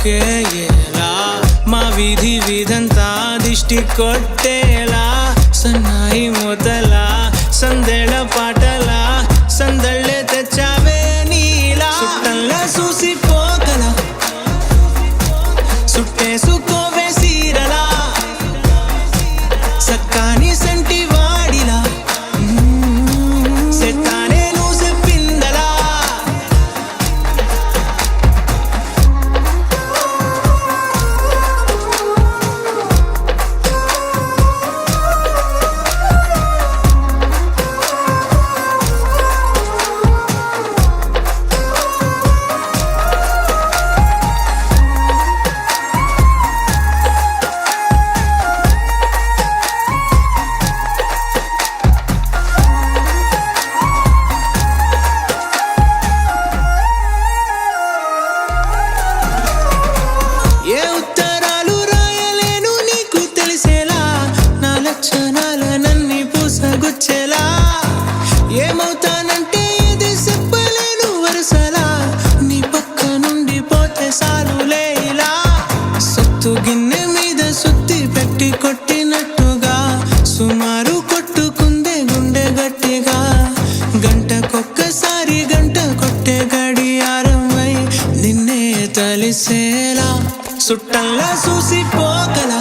కాటుకే ఎలా మా వీధి వీధంతా దిష్టి కొట్టేలా సన్నాయి మొదలా సందేళ పాటలా సందళ్ళే తెచ్చావే నీలా సుట్టంలా చూసిపోగల సుట్టేసుకోవే సీరలా సక్కాని సంటి వాడిలా సెత్తానే నువ్వు చెప్పిందలా ఏ ఉత్తరాలు రాయలేను నీకు తెలిసేలా నా లక్షణాలనన్నీ పూసగుచ్చేలా ఏమవుతానంటే ఇది చెప్పలేను వరుసలా నీ పక్క నుండి పోతే సాలులే ఇలా సొత్తు గిన్నె మీద సుత్తి పెట్టి కొట్టినట్టుగా సుమారు కొట్టుకుందే గుండె గట్టిగా గంటకొక్కసారి గంట కొట్టే గడియారమై నిన్నే తలిసేలా సుట్టంలా చూసిపోగల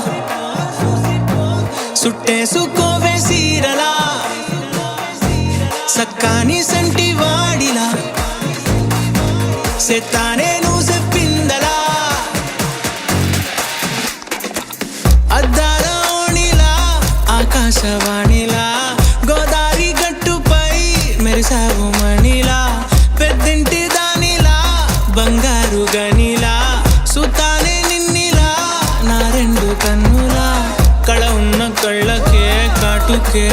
సుట్టేసుకోవే సీరలా సక్కాని సంటి వాడిలా సెత్తానే నువ్వు చెప్పిందలా అద్దాల ఓణిలా ఆకాశవాణిలా గోదావరి గట్టుపై మెరిసావు మణిలా పెద్దింటి దానిలా బంగారు గనిలా సుతానే నిన్నిలా నా రెండు కన్నులా కళ ఉన్న కళ్ళకే కాటుకే